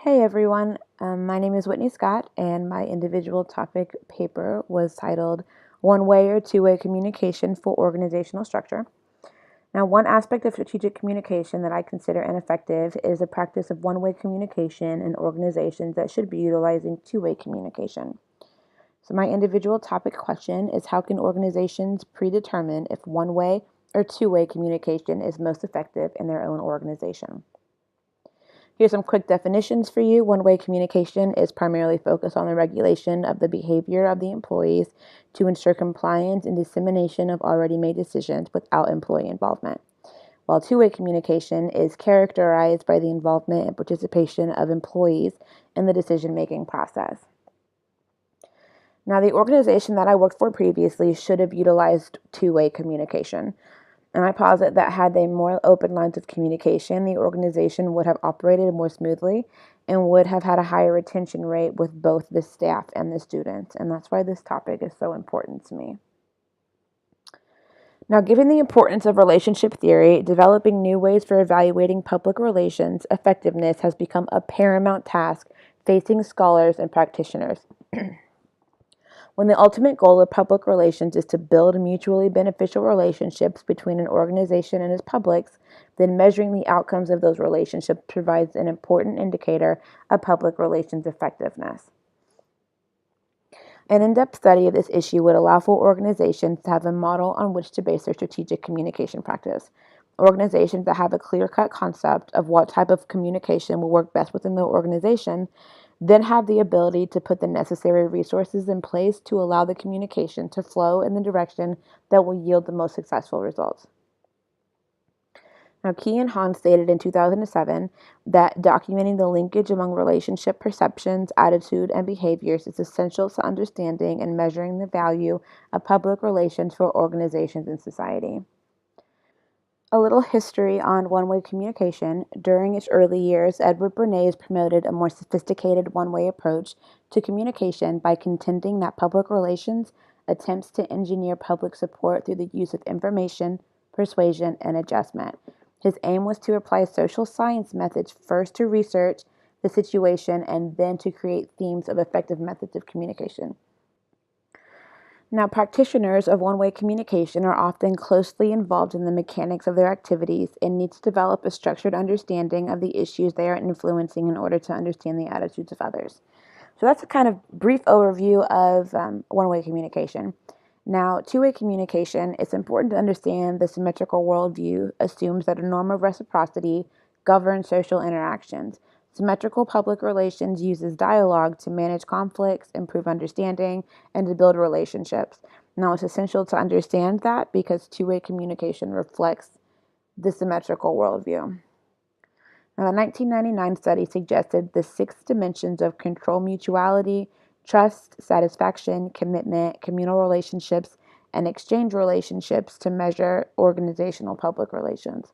Hey everyone, my name is Whitney Scott, and my individual topic paper was titled One Way or Two-Way Communication for Organizational Structure. Now, one aspect of strategic communication that I consider ineffective is the practice of one-way communication in organizations that should be utilizing two-way communication. So, my individual topic question is how can organizations predetermine if one-way or two-way communication is most effective in their own organization? Here's some quick definitions for you. One-way communication is primarily focused on the regulation of the behavior of the employees to ensure compliance and dissemination of already made decisions without employee involvement. While two-way communication is characterized by the involvement and participation of employees in the decision-making process. Now, the organization that I worked for previously should have utilized two-way communication. And I posit that had they more open lines of communication, the organization would have operated more smoothly and would have had a higher retention rate with both the staff and the students. And that's why this topic is so important to me. Now, given the importance of relationship theory, developing new ways for evaluating public relations effectiveness has become a paramount task facing scholars and practitioners. When the ultimate goal of public relations is to build mutually beneficial relationships between an organization and its publics, then measuring the outcomes of those relationships provides an important indicator of public relations effectiveness. An in-depth study of this issue would allow for organizations to have a model on which to base their strategic communication practice. Organizations that have a clear-cut concept of what type of communication will work best within the organization then have the ability to put the necessary resources in place to allow the communication to flow in the direction that will yield the most successful results. Now, Key and Hahn stated in 2007 that documenting the linkage among relationship perceptions, attitude, and behaviors is essential to understanding and measuring the value of public relations for organizations and society. A little history on one-way communication. During its early years, Edward Bernays promoted a more sophisticated one-way approach to communication by contending that public relations attempts to engineer public support through the use of information, persuasion, and adjustment. His aim was to apply social science methods first to research the situation and then to create themes of effective methods of communication. Now, practitioners of one-way communication are often closely involved in the mechanics of their activities and need to develop a structured understanding of the issues they are influencing in order to understand the attitudes of others. So that's a kind of brief overview of one-way communication. Now, two-way communication, it's important to understand the symmetrical worldview assumes that a norm of reciprocity governs social interactions. Symmetrical public relations uses dialogue to manage conflicts, improve understanding, and to build relationships. Now, it's essential to understand that because two-way communication reflects the symmetrical worldview. Now, the 1999 study suggested the 6 dimensions of control mutuality, trust, satisfaction, commitment, communal relationships, and exchange relationships to measure organizational public relations.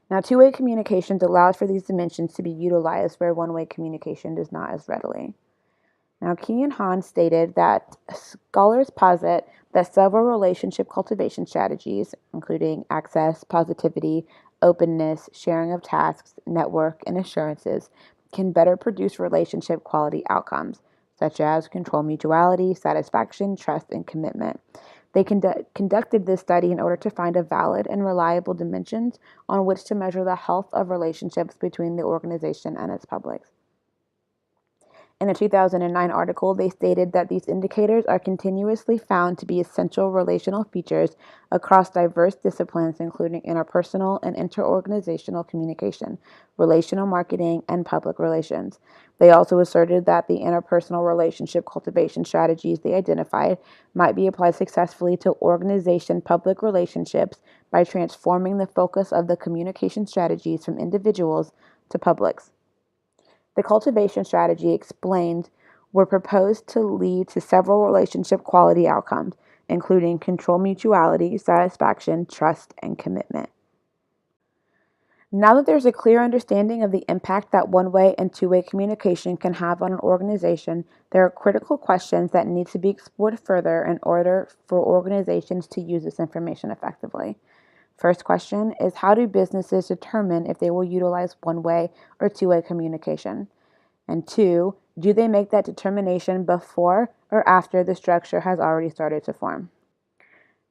Now, two-way communications allows for these dimensions to be utilized where one-way communication does not as readily. Now, Key and Hahn stated that scholars posit that several relationship cultivation strategies, including access, positivity, openness, sharing of tasks, network, and assurances, can better produce relationship quality outcomes, such as control mutuality, satisfaction, trust, and commitment. They conducted this study in order to find a valid and reliable dimensions on which to measure the health of relationships between the organization and its public. In a 2009 article, they stated that these indicators are continuously found to be essential relational features across diverse disciplines, including interpersonal and interorganizational communication, relational marketing, and public relations. They also asserted that the interpersonal relationship cultivation strategies they identified might be applied successfully to organization public relationships by transforming the focus of the communication strategies from individuals to publics. The cultivation strategy explained were proposed to lead to several relationship quality outcomes, including control mutuality, satisfaction, trust, and commitment. Now that there's a clear understanding of the impact that one-way and two-way communication can have on an organization, there are critical questions that need to be explored further in order for organizations to use this information effectively. First question is, how do businesses determine if they will utilize one-way or two-way communication? And two, do they make that determination before or after the structure has already started to form?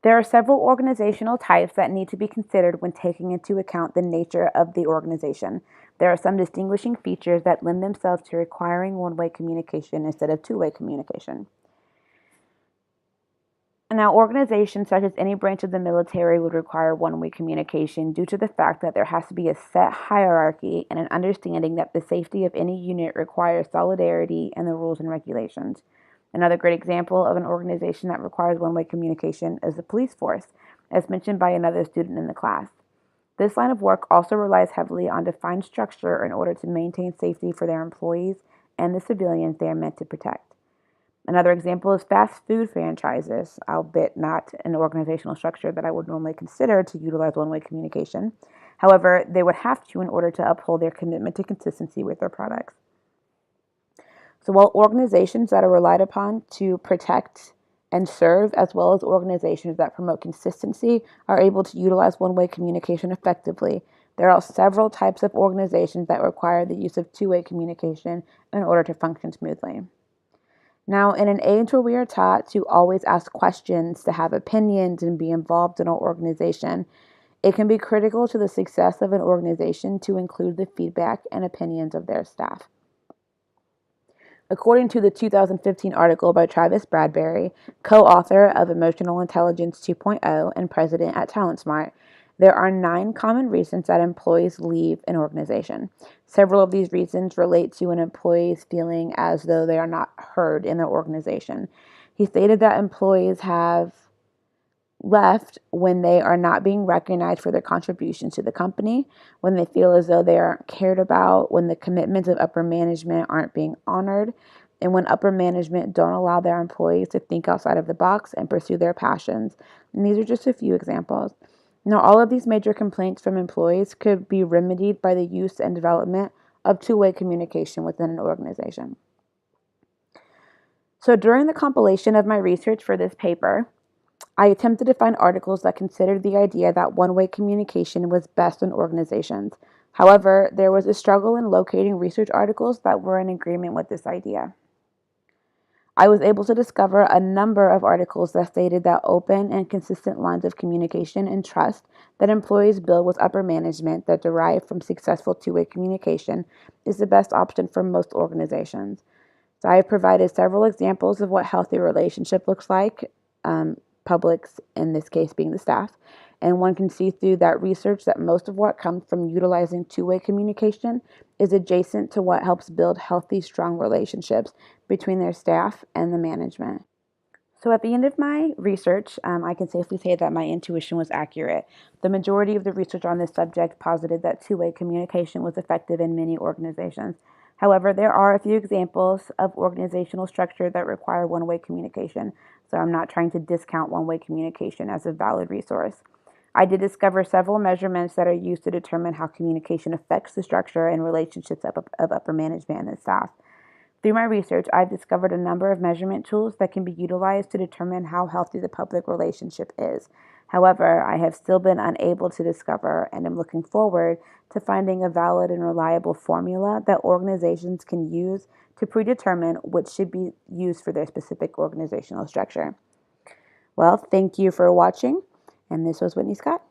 There are several organizational types that need to be considered when taking into account the nature of the organization. There are some distinguishing features that lend themselves to requiring one-way communication instead of two-way communication. Now, organizations such as any branch of the military would require one-way communication due to the fact that there has to be a set hierarchy and an understanding that the safety of any unit requires solidarity in the rules and regulations. Another great example of an organization that requires one-way communication is the police force, as mentioned by another student in the class. This line of work also relies heavily on defined structure in order to maintain safety for their employees and the civilians they are meant to protect. Another example is fast food franchises, albeit not an organizational structure that I would normally consider to utilize one-way communication. However, they would have to in order to uphold their commitment to consistency with their products. So while organizations that are relied upon to protect and serve, as well as organizations that promote consistency, are able to utilize one-way communication effectively, there are several types of organizations that require the use of two-way communication in order to function smoothly. Now, in an age where we are taught to always ask questions, to have opinions, and be involved in our organization, it can be critical to the success of an organization to include the feedback and opinions of their staff. According to the 2015 article by Travis Bradberry, co-author of Emotional Intelligence 2.0 and president at TalentSmart, there are 9 common reasons that employees leave an organization. Several of these reasons relate to an employee's feeling as though they are not heard in their organization. He stated that employees have left when they are not being recognized for their contributions to the company, when they feel as though they aren't cared about, when the commitments of upper management aren't being honored, and when upper management don't allow their employees to think outside of the box and pursue their passions. And these are just a few examples. Now, all of these major complaints from employees could be remedied by the use and development of two-way communication within an organization. So during the compilation of my research for this paper, I attempted to find articles that considered the idea that one-way communication was best in organizations. However, there was a struggle in locating research articles that were in agreement with this idea. I was able to discover a number of articles that stated that open and consistent lines of communication and trust that employees build with upper management that derive from successful two-way communication is the best option for most organizations. So I have provided several examples of what healthy relationship looks like, publics in this case being the staff, and one can see through that research that most of what comes from utilizing two-way communication is adjacent to what helps build healthy, strong relationships between their staff and the management. So at the end of my research, I can safely say that my intuition was accurate. The majority of the research on this subject posited that two-way communication was effective in many organizations. However, there are a few examples of organizational structure that require one-way communication, so I'm not trying to discount one-way communication as a valid resource. I did discover several measurements that are used to determine how communication affects the structure and relationships of upper management and the staff. Through my research, I've discovered a number of measurement tools that can be utilized to determine how healthy the public relationship is. However, I have still been unable to discover and am looking forward to finding a valid and reliable formula that organizations can use to predetermine which should be used for their specific organizational structure. Well, thank you for watching, and this was Whitney Scott.